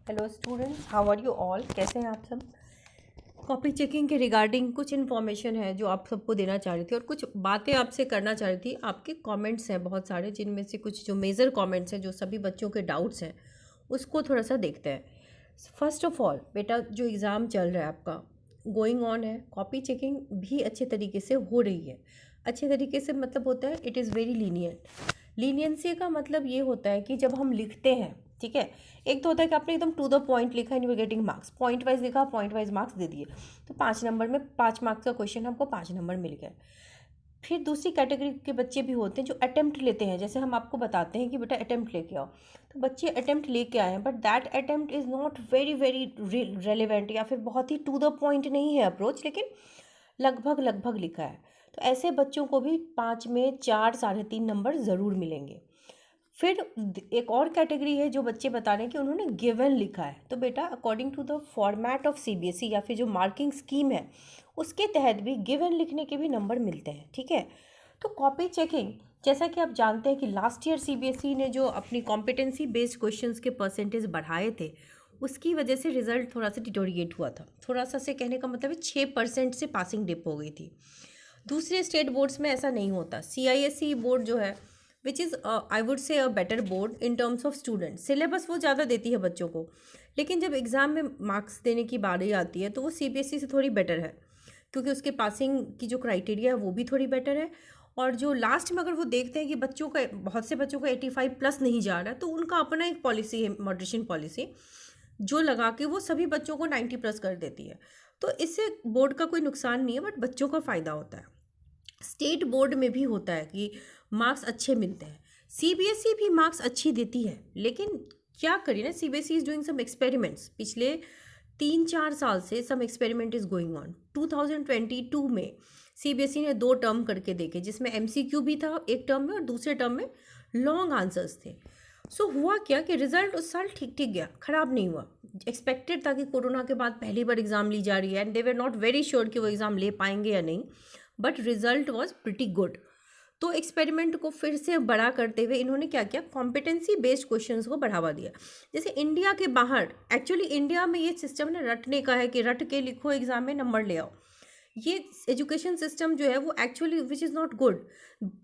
Hello students, how are you all? कैसे हैं आप सब? कॉपी चेकिंग के रिगार्डिंग कुछ इन्फॉर्मेशन है जो आप सबको देना चाह रही थी और कुछ बातें आपसे करना चाह रही थी। आपके कमेंट्स हैं बहुत सारे, जिनमें से कुछ जो मेजर कमेंट्स हैं जो सभी बच्चों के डाउट्स हैं उसको थोड़ा सा देखते हैं। फर्स्ट ऑफ ऑल बेटा, जो एग्ज़ाम चल रहा है आपका गोइंग ऑन है, कॉपी चेकिंग भी अच्छे तरीके से हो रही है। अच्छे तरीके से मतलब होता है it is very lenient. Leniency का मतलब ये होता है कि जब हम लिखते हैं, ठीक है, एक तो होता है कि आपने एकदम टू द पॉइंट लिखा and you getting marks, point wise लिखा, पॉइंट वाइज मार्क्स दे दिए, तो 5 नंबर में 5 मार्क्स का क्वेश्चन हमको 5 नंबर मिल गए। फिर दूसरी कैटेगरी के बच्चे भी होते हैं जो अटेम्प्ट लेते हैं, जैसे हम आपको बताते हैं कि बेटा अटेम्प्ट लेके आओ, तो बच्चे अटेम्प्ट लेके आए हैं but that attempt is not very very relevant या फिर बहुत ही टू द पॉइंट नहीं है अप्रोच, लेकिन लगभग लगभग लिखा है। तो ऐसे बच्चों को भी 5 में 4 3.5 नंबर ज़रूर मिलेंगे। फिर एक और कैटेगरी है जो बच्चे बता रहे हैं कि उन्होंने गिवन लिखा है, तो बेटा according to the format of CBSE या फिर जो मार्किंग स्कीम है उसके तहत भी गिवन लिखने के भी नंबर मिलते हैं, ठीक है। तो कॉपी चेकिंग, जैसा कि आप जानते हैं कि लास्ट ईयर सीबीएसई ने जो अपनी कॉम्पिटेंसी बेस्ड क्वेश्चंस के परसेंटेज बढ़ाए थे उसकी वजह से रिजल्ट थोड़ा सा डिटोरिएट हुआ था। थोड़ा सा से कहने का मतलब है 6% से पासिंग डिप हो गई थी। दूसरे स्टेट बोर्ड्स में ऐसा नहीं होता। सीआईएसई बोर्ड जो है which is I would say a better board in terms of student, syllabus वो ज़्यादा देती है बच्चों को, लेकिन जब एग्ज़ाम में मार्क्स देने की बारी आती है तो वो सीबीएसई से थोड़ी बेटर है, क्योंकि उसके पासिंग की जो क्राइटेरिया है वो भी थोड़ी बेटर है। और जो लास्ट में अगर वो देखते हैं कि बच्चों का, बहुत से बच्चों का 85+ नहीं जा रहा है, तो उनका अपना एक पॉलिसी है, मॉडरेशन पॉलिसी, जो लगा के वो सभी बच्चों को 90+ कर देती है। तो इससे बोर्ड का कोई नुकसान नहीं है बट बच्चों का फ़ायदा होता है। स्टेट बोर्ड में भी होता है कि मार्क्स अच्छे मिलते हैं, सीबीएसई भी मार्क्स अच्छी देती है, लेकिन क्या करिए ना, CBSE is doing some experiments. पिछले 3-4 साल से some experiment is going on. 2022 में सीबीएसई ने 2 टर्म करके देखे, जिसमें एमसीक्यू भी था एक टर्म में और दूसरे टर्म में लॉन्ग आंसर्स थे। सो हुआ क्या कि रिजल्ट उस साल ठीक ठीक गया, ख़राब नहीं हुआ। एक्सपेक्टेड था कि कोरोना के बाद पहली बार एग्ज़ाम ली जा रही है and they were not very sure कि वो एग्ज़ाम ले पाएंगे या नहीं, but result was pretty good. तो एक्सपेरिमेंट को फिर से बड़ा करते हुए इन्होंने क्या किया, कॉम्पिटेंसी बेस्ड क्वेश्चंस को बढ़ावा दिया। जैसे इंडिया के बाहर, एक्चुअली इंडिया में ये सिस्टम ना रटने का है कि रट के लिखो एग्जाम में नंबर ले आओ। ये एजुकेशन सिस्टम जो है वो actually which is not good.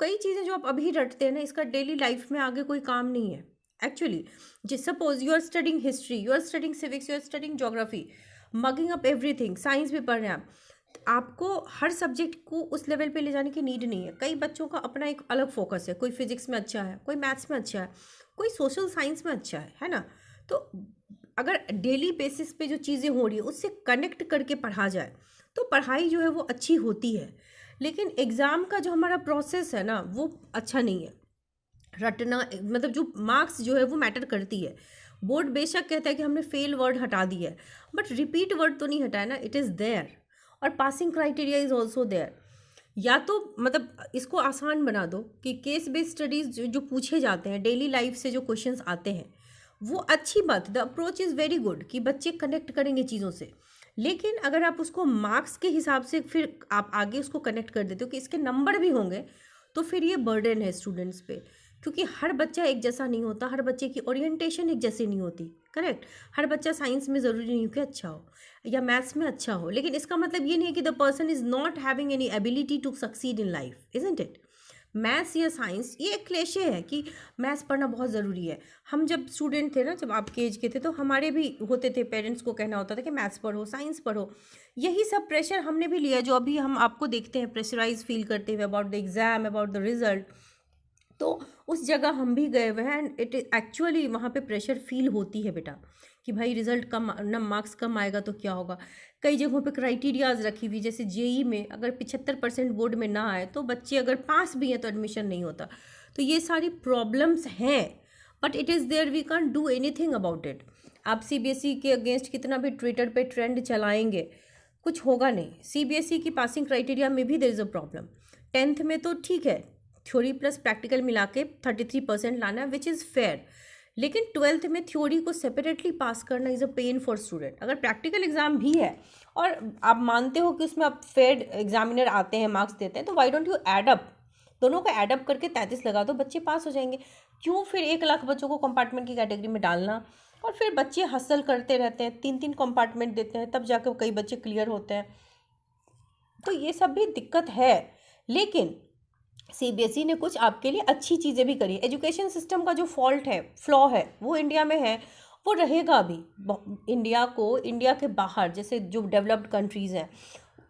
कई चीज़ें जो आप अभी रटते हैं ना, इसका डेली लाइफ में आगे कोई काम नहीं है एक्चुअली। जिस suppose you are studying history, you are studying civics, you are studying geography, mugging up everything, science भी पढ़ रहे हैं आप, आपको हर सब्जेक्ट को उस लेवल पे ले जाने की नीड नहीं है। कई बच्चों का अपना एक अलग फोकस है, कोई फिजिक्स में अच्छा है, कोई मैथ्स में अच्छा है, कोई सोशल साइंस में अच्छा है ना। तो अगर डेली बेसिस पे जो चीज़ें हो रही है उससे कनेक्ट करके पढ़ा जाए तो पढ़ाई जो है वो अच्छी होती है। लेकिन एग्ज़ाम का जो हमारा प्रोसेस है ना वो अच्छा नहीं है। रटना मतलब जो मार्क्स जो है वो मैटर करती है। बोर्ड बेशक कहता है कि हमने फेल वर्ड हटा दिया है, बट रिपीट वर्ड तो नहीं हटाया ना, इट इज़ देयर। और passing criteria is also there. या तो मतलब इसको आसान बना दो कि केस बेस्ड स्टडीज़ जो पूछे जाते हैं, डेली लाइफ से जो क्वेश्चंस आते हैं, वो अच्छी बात, the approach is very good कि बच्चे कनेक्ट करेंगे चीज़ों से। लेकिन अगर आप उसको मार्क्स के हिसाब से फिर आप आगे उसको कनेक्ट कर देते हो कि इसके नंबर भी होंगे, तो फिर ये बर्डन है स्टूडेंट्स पे। क्योंकि हर बच्चा एक जैसा नहीं होता, हर बच्चे की ओरिएंटेशन एक जैसी नहीं होती, करेक्ट। हर बच्चा साइंस में ज़रूरी नहीं कि अच्छा हो या मैथ्स में अच्छा हो, लेकिन इसका मतलब ये नहीं है कि the person is not having any ability to succeed in life, isn't it. Maths या साइंस, ये एक क्लेशे है कि मैथ्स पढ़ना बहुत ज़रूरी है। हम जब स्टूडेंट थे ना, जब आपके एज के थे, तो हमारे भी होते थे, पेरेंट्स को कहना होता था कि मैथ्स पढ़ो, साइंस पढ़ो। यही सब प्रेशर हमने भी लिया, जो अभी हम आपको देखते हैं प्रेशराइज फील करते हुए about the exam, about the result. तो उस जगह हम भी गए हुए हैं एंड इट एक्चुअली वहाँ पे प्रेशर फील होती है बेटा, कि भाई रिजल्ट कम ना, मार्क्स कम आएगा तो क्या होगा। कई जगहों पे क्राइटेरियाज रखी हुई, जैसे जेई में अगर 75% बोर्ड में ना आए तो बच्चे अगर पास भी हैं तो एडमिशन नहीं होता। तो ये सारी प्रॉब्लम्स हैं, but it is there, we can't do anything about it. आप सीबीएसई के अगेंस्ट कितना भी ट्विटर पे ट्रेंड चलाएंगे, कुछ होगा नहीं। सीबीएसई की पासिंग क्राइटेरिया में भी there is a problem. 10th में तो ठीक है, थ्योरी प्लस प्रैक्टिकल मिला के 33% लाना है, विच इज़ फेयर। लेकिन 12th में थ्योरी को सेपरेटली पास करना is a pain for student. अगर प्रैक्टिकल एग्जाम भी है और आप मानते हो कि उसमें आप फेयर एग्जामिनर आते हैं, मार्क्स देते हैं, तो why don't you add up, दोनों को एड अप करके 33 लगा दो, बच्चे पास हो जाएंगे। क्यों फिर 1 लाख बच्चों को कंपार्टमेंट की कैटेगरी में डालना, और फिर बच्चे हसल करते रहते हैं, 3-3 कंपार्टमेंट देते हैं, तब जाकर कई बच्चे क्लियर होते हैं। तो ये सब भी दिक्कत है, लेकिन सीबीएसई ने कुछ आपके लिए अच्छी चीज़ें भी करी। एजुकेशन सिस्टम का जो फॉल्ट है, फ्लॉ है, वो इंडिया में है, वो रहेगा भी। इंडिया के बाहर जैसे जो डेवलप्ड कंट्रीज़ हैं,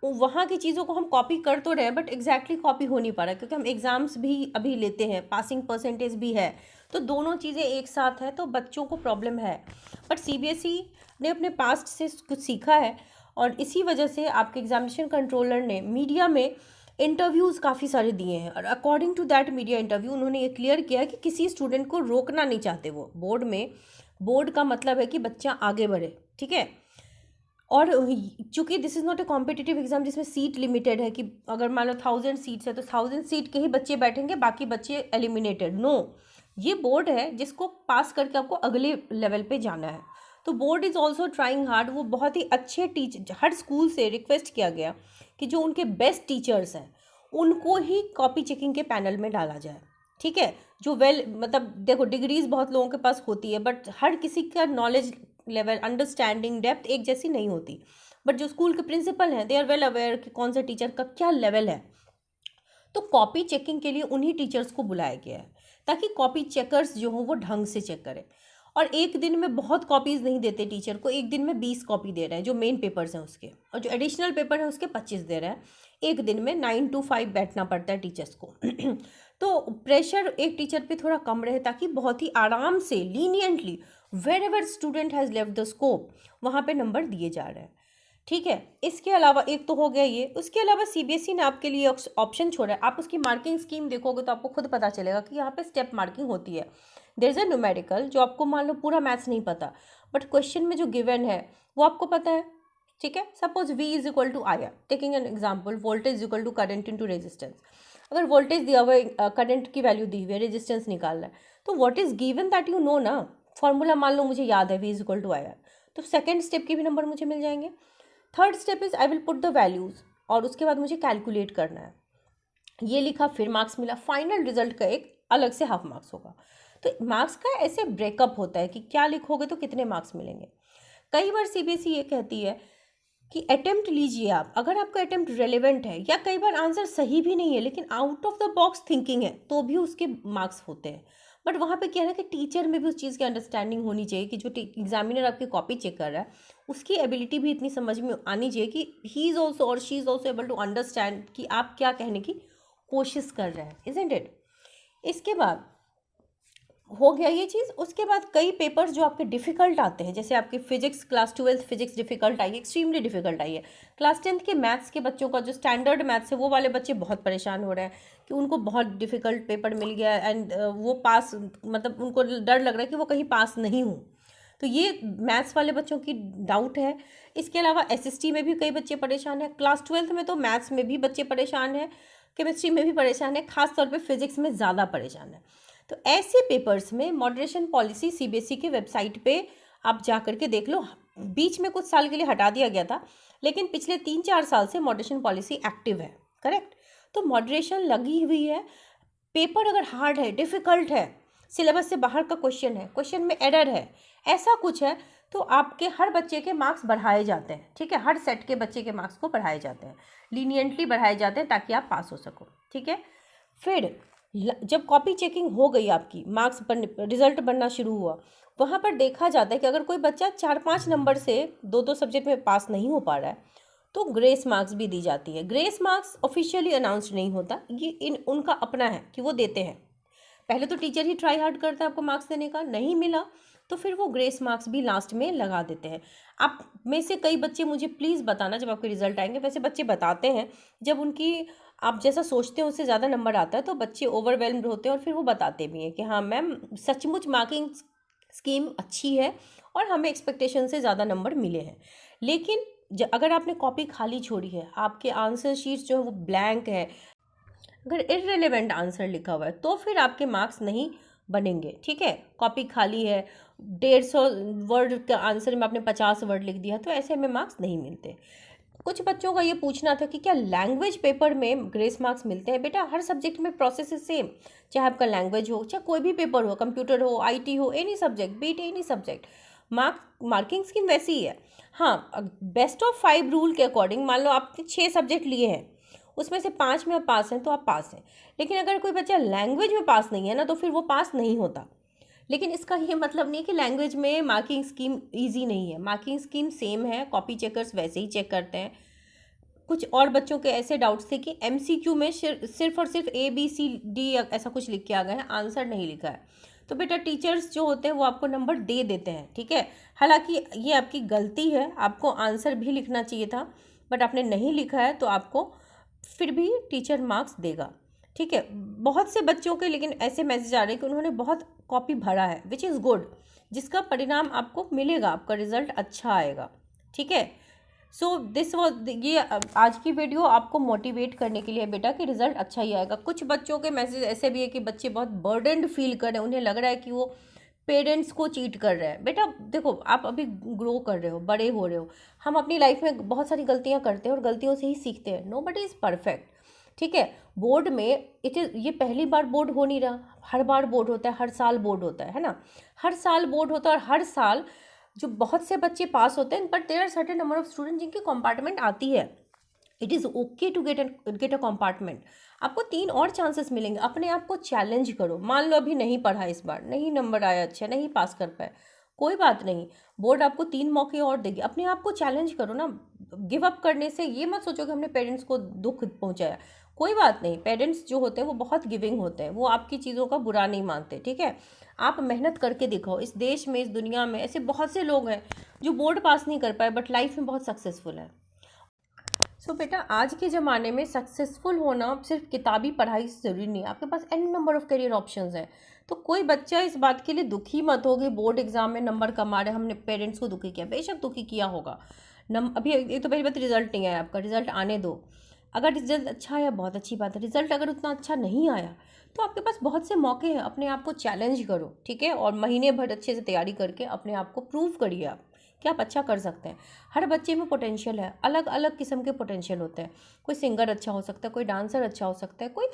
वहाँ की चीज़ों को हम कॉपी कर तो रहे हैं, बट एग्जैक्टली कॉपी हो नहीं पा रहा, क्योंकि हम एग्ज़ाम्स भी अभी लेते हैं, पासिंग परसेंटेज भी है, तो दोनों चीज़ें एक साथ है, तो बच्चों को प्रॉब्लम है। बट सीबीएसई ने अपने पास्ट से कुछ सीखा है, और इसी वजह से आपके एग्जामिनेशन कंट्रोलर ने मीडिया में इंटरव्यूज़ काफ़ी सारे दिए हैं, और according to that media interview उन्होंने ये क्लियर किया है कि किसी स्टूडेंट को रोकना नहीं चाहते वो बोर्ड में। बोर्ड का मतलब है कि बच्चा आगे बढ़े, ठीक है। और चूंकि this is not a competitive exam जिसमें सीट लिमिटेड है, कि अगर मान लो 1000 सीट्स है तो 1000 सीट के ही बच्चे बैठेंगे, बाकी बच्चे एलिमिनेटेड, नो। ये बोर्ड है जिसको पास करके आपको अगले लेवल पे जाना है। तो board is also trying hard. वो बहुत ही अच्छे टीचर, हर स्कूल से रिक्वेस्ट किया गया कि जो उनके बेस्ट टीचर्स हैं उनको ही कॉपी चेकिंग के पैनल में डाला जाए, ठीक है। जो मतलब देखो, डिग्रीज बहुत लोगों के पास होती है, बट हर किसी का नॉलेज लेवल, अंडरस्टैंडिंग, डेप्थ एक जैसी नहीं होती। बट जो स्कूल के प्रिंसिपल हैं, दे आर वेल अवेयर कि कौन सा टीचर का क्या लेवल है। तो कॉपी चेकिंग के लिए उन्हीं टीचर्स को बुलाया गया है, ताकि कॉपी चेकर्स जो हों वो ढंग से चेक करें। और एक दिन में बहुत कॉपीज़ नहीं देते टीचर को, एक दिन में 20 कॉपी दे रहे हैं जो मेन पेपर्स हैं उसके, और जो एडिशनल पेपर है उसके 25 दे रहे हैं। एक दिन में 9 to 5 बैठना पड़ता है टीचर्स को। तो प्रेशर एक टीचर पे थोड़ा कम रहे, ताकि बहुत ही आराम से, leniently, wherever student has left the scope, वहाँ पे नंबर दिए जा रहे हैं, ठीक है। इसके अलावा एक तो हो गया ये, उसके अलावा सीबीएसई ने आपके लिए ऑप्शन छोड़ा है। आप उसकी मार्किंग स्कीम देखोगे तो आपको खुद पता चलेगा कि यहाँ पे स्टेप मार्किंग होती है। देयर इज़ अ न्यूमेरिकल, जो आपको मान लो पूरा मैथ्स नहीं पता, बट क्वेश्चन में जो गिवन है वो आपको पता है, ठीक है। Suppose V is equal to I R, taking an example, voltage is equal to current into resistance. अगर वोल्टेज दिया हुआ है, करंट की वैल्यू दी हुई है, रेजिस्टेंस निकालना है, तो what is given that you know ना। फॉर्मूला मान लो मुझे याद है, V is equal to I R, तो सेकेंड स्टेप के भी नंबर मुझे मिल जाएंगे। Third step is I will put the values, और उसके बाद मुझे कैलकुलेट करना है। ये लिखा, फिर मार्क्स मिला, फाइनल रिजल्ट का एक अलग से हाफ मार्क्स होगा। तो मार्क्स का ऐसे ब्रेकअप होता है कि क्या लिखोगे तो कितने मार्क्स मिलेंगे। कई बार सीबीएसई ये कहती है कि अटेम्प्ट लीजिए आप, अगर आपका अटेम्प्ट रेलेवेंट है, या कई बार आंसर सही भी नहीं है लेकिन out of the box thinking है, तो भी उसके मार्क्स होते हैं। बट वहाँ पे क्या है ना कि टीचर में भी उस चीज़ की अंडरस्टैंडिंग होनी चाहिए कि जो एग्जामिनर आपकी कॉपी चेक कर रहा है उसकी एबिलिटी भी इतनी समझ में आनी चाहिए कि ही इज़ ऑल्सो और she is also able to understand कि आप क्या कहने की कोशिश कर रहे हैं, इजंट इट। इसके बाद हो गया ये चीज़। उसके बाद कई पेपर्स जो आपके डिफ़िकल्ट आते हैं, जैसे आपकी physics, class 12th physics difficult I है, एक्सट्रीमली डिफ़िकल्ट आई है। क्लास 10th के मैथ्स के बच्चों का जो स्टैंडर्ड मैथ्स है, वो वाले बच्चे बहुत परेशान हो रहे हैं कि उनको बहुत डिफ़िकल्ट पेपर मिल गया, एंड वो पास, मतलब उनको डर लग रहा है कि वो कहीं पास नहीं हो। तो ये मैथ्स वाले बच्चों की डाउट है। इसके अलावा एसएसटी में भी कई बच्चे परेशान हैं। क्लास 12th में तो मैथ्स में भी बच्चे परेशान हैं, केमिस्ट्री में भी परेशान है, खास तौर पे फिजिक्स में ज़्यादा परेशान है। तो ऐसे पेपर्स में मॉडरेशन पॉलिसी सीबीएसई के वेबसाइट पे आप जा करके देख लो। बीच में कुछ साल के लिए हटा दिया गया था, लेकिन पिछले 3-4 साल से मॉडरेशन पॉलिसी एक्टिव है, करेक्ट। तो मॉडरेशन लगी हुई है। पेपर अगर हार्ड है, डिफ़िकल्ट है, सिलेबस से बाहर का क्वेश्चन है, क्वेश्चन में एरर है, ऐसा कुछ है, तो आपके हर बच्चे के मार्क्स बढ़ाए जाते हैं, ठीक है। हर सेट के बच्चे के मार्क्स को बढ़ाए जाते हैं, लीनियंटली बढ़ाए जाते हैं, ताकि आप पास हो सको, ठीक है। फिर जब कॉपी चेकिंग हो गई, आपकी मार्क्स रिजल्ट बनना शुरू हुआ, वहाँ पर देखा जाता है कि अगर कोई बच्चा 4-5 नंबर से 2-2 सब्जेक्ट में पास नहीं हो पा रहा है तो ग्रेस मार्क्स भी दी जाती है। ग्रेस मार्क्स ऑफिशियली अनाउंस्ड नहीं होता, ये उनका अपना है कि वो देते हैं। पहले तो टीचर ही ट्राई हार्ड करता है आपको मार्क्स देने का, नहीं मिला तो फिर वो ग्रेस मार्क्स भी लास्ट में लगा देते हैं। आप में से कई बच्चे मुझे प्लीज़ बताना जब आपके रिजल्ट आएंगे। वैसे बच्चे बताते हैं, जब उनकी आप जैसा सोचते हैं उससे ज़्यादा नंबर आता है तो बच्चे ओवरवेल्म्ड होते हैं, और फिर वो बताते भी हैं कि हाँ मैम, सचमुच मार्किंग स्कीम अच्छी है और हमें एक्सपेक्टेशन से ज़्यादा नंबर मिले हैं। लेकिन अगर आपने कॉपी खाली छोड़ी है, आपके आंसर शीट्स जो है वो ब्लैंक है, अगर इररिलेवेंट आंसर लिखा हुआ है, तो फिर आपके मार्क्स नहीं बनेंगे, ठीक है। कॉपी खाली है, 150 वर्ड का आंसर में आपने 50 वर्ड लिख दिया, तो ऐसे में मार्क्स नहीं मिलते। कुछ बच्चों का ये पूछना था कि क्या लैंग्वेज पेपर में ग्रेस मार्क्स मिलते हैं। बेटा, हर सब्जेक्ट में प्रोसेस सेम, चाहे आपका लैंग्वेज हो, चाहे कोई भी पेपर हो, कंप्यूटर हो, आईटी हो, any subject, be it any subject, marking scheme वैसी ही है। हाँ, बेस्ट ऑफ 5 रूल के अकॉर्डिंग मान लो आपने 6 सब्जेक्ट लिए हैं, उसमें से 5 में आप पास हैं तो आप पास हैं। लेकिन अगर कोई बच्चा लैंग्वेज में पास नहीं है ना, तो फिर वो पास नहीं होता। लेकिन इसका ये मतलब नहीं कि लैंग्वेज में मार्किंग स्कीम ईजी नहीं है, मार्किंग स्कीम सेम है, कॉपी चेकर्स वैसे ही चेक करते हैं। कुछ और बच्चों के ऐसे डाउट्स थे कि एमसीक्यू में सिर्फ और सिर्फ ABCD ऐसा कुछ लिख के आ गए हैं, आंसर नहीं लिखा है। तो बेटा टीचर्स जो होते हैं वो आपको नंबर दे देते हैं, ठीक है। हालांकि ये आपकी गलती है, आपको आंसर भी लिखना चाहिए था, बट आपने नहीं लिखा है तो आपको फिर भी टीचर मार्क्स देगा, ठीक है। बहुत से बच्चों के लेकिन ऐसे मैसेज आ रहे हैं कि उन्होंने बहुत कॉपी भरा है, विच इज़ गुड, जिसका परिणाम आपको मिलेगा, आपका रिजल्ट अच्छा आएगा, ठीक है। सो दिस वॉज, ये आज की वीडियो आपको मोटिवेट करने के लिए है बेटा कि रिजल्ट अच्छा ही आएगा। कुछ बच्चों के मैसेज ऐसे भी है कि बच्चे बहुत बर्डनड फील कर रहे हैं, उन्हें लग रहा है कि वो पेरेंट्स को चीट कर रहे हैं। बेटा देखो, आप अभी ग्रो कर रहे हो, बड़े हो रहे हो, हम अपनी लाइफ में बहुत सारी गलतियां करते हैं और गलतियों से ही सीखते हैं। नोबडी इज़ परफेक्ट, ठीक है। बोर्ड में ये पहली बार बोर्ड हो नहीं रहा, हर बार बोर्ड होता है, हर साल बोर्ड होता है ना, हर साल बोर्ड होता है। और हर साल जो बहुत से बच्चे पास होते हैं, but there are certain number of student जिनकी कंपार्टमेंट आती है। It is okay to get a compartment. आपको 3 और चांसेस मिलेंगे, अपने आप को चैलेंज करो। मान लो अभी नहीं पढ़ा, इस बार नहीं नंबर आया, अच्छा नहीं पास कर पाए, कोई बात नहीं, बोर्ड आपको 3 मौके और देगी। अपने आप को चैलेंज करो ना, गिव अप करने से ये मत सोचो कि हमने पेरेंट्स को दुख पहुंचाया, कोई बात नहीं। पेरेंट्स जो होते हैं वो बहुत गिविंग होते हैं, वो आपकी चीज़ों का बुरा नहीं मानते, ठीक है। आप मेहनत करके दिखाओ। इस देश में, इस दुनिया में ऐसे बहुत से लोग हैं जो बोर्ड पास नहीं कर पाए बट लाइफ में बहुत सक्सेसफुल है। सो बेटा, आज के ज़माने में सक्सेसफुल होना सिर्फ किताबी पढ़ाई से ज़रूरी नहीं है, आपके पास N number of career options हैं। तो कोई बच्चा इस बात के लिए दुखी मत हो कि बोर्ड एग्जाम में नंबर कम आ रहे, हमने पेरेंट्स को दुखी किया। बेशक दुखी किया होगा, अभी ये तो पहली बात, रिजल्ट नहीं आया आपका, रिजल्ट आने दो। अगर रिजल्ट अच्छा आया बहुत अच्छी बात है, रिजल्ट अगर उतना अच्छा नहीं आया तो आपके पास बहुत से मौके हैं, अपने आप को चैलेंज करो, ठीक है। और महीने भर अच्छे से तैयारी करके अपने आप को प्रूव करिए आप कि आप अच्छा कर सकते हैं। हर बच्चे में पोटेंशियल है, अलग अलग किस्म के पोटेंशियल होते हैं। कोई सिंगर अच्छा हो सकता है, कोई डांसर अच्छा हो सकता है, कोई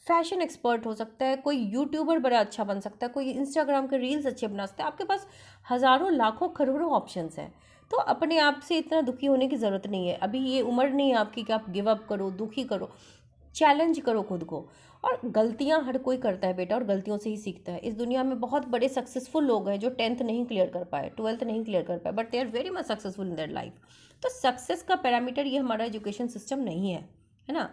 फैशन एक्सपर्ट हो सकता है, कोई यूट्यूबर बड़ा अच्छा बन सकता है, कोई इंस्टाग्राम के रील्स अच्छे बना सकता है। आपके पास हज़ारों लाखों करोड़ों ऑप्शंस हैं। तो अपने आप से इतना दुखी होने की ज़रूरत नहीं है। अभी ये उम्र नहीं है आपकी कि आप गिव अप करो, दुखी करो, चैलेंज करो खुद को। और गलतियां हर कोई करता है बेटा, और गलतियों से ही सीखता है। इस दुनिया में बहुत बड़े सक्सेसफुल लोग हैं जो 10th नहीं क्लियर कर पाए, 12th नहीं क्लियर कर पाए, but they are very much successful in their life. तो सक्सेस का पैरामीटर ये हमारा एजुकेशन सिस्टम नहीं है ना।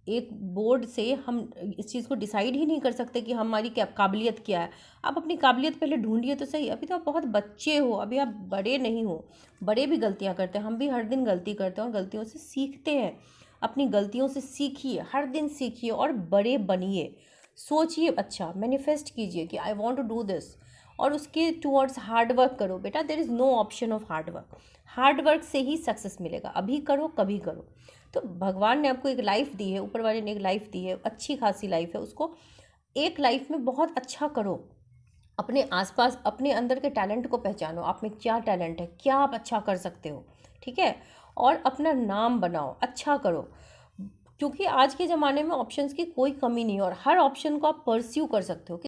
एक बोर्ड से हम इस चीज़ को डिसाइड ही नहीं कर सकते कि हमारी क्या काबिलियत क्या है। आप अपनी काबिलियत पहले ढूंढिए तो सही। अभी तो आप बहुत बच्चे हो, अभी आप बड़े नहीं हो। बड़े भी गलतियां करते हैं, हम भी हर दिन गलती करते हैं और गलतियों से सीखते हैं। अपनी गलतियों से सीखिए, हर दिन सीखिए और बड़े बनिए। सोचिए, अच्छा मैनिफेस्ट कीजिए कि I want to do this, और उसके टूवर्ड्स हार्ड वर्क करो। बेटा there is no option of hard work, hard work से ही सक्सेस मिलेगा। अभी करो, कभी करो। तो भगवान ने आपको एक लाइफ दी है, ऊपर वाले ने एक लाइफ दी है, अच्छी खासी लाइफ है, उसको एक लाइफ में बहुत अच्छा करो। अपने आसपास, अपने अंदर के टैलेंट को पहचानो, आप में क्या टैलेंट है, क्या आप अच्छा कर सकते हो, ठीक है। और अपना नाम बनाओ, अच्छा करो, क्योंकि आज के ज़माने में ऑप्शंस की कोई कमी नहीं है और हर ऑप्शन को आप परस्यू कर सकते हो।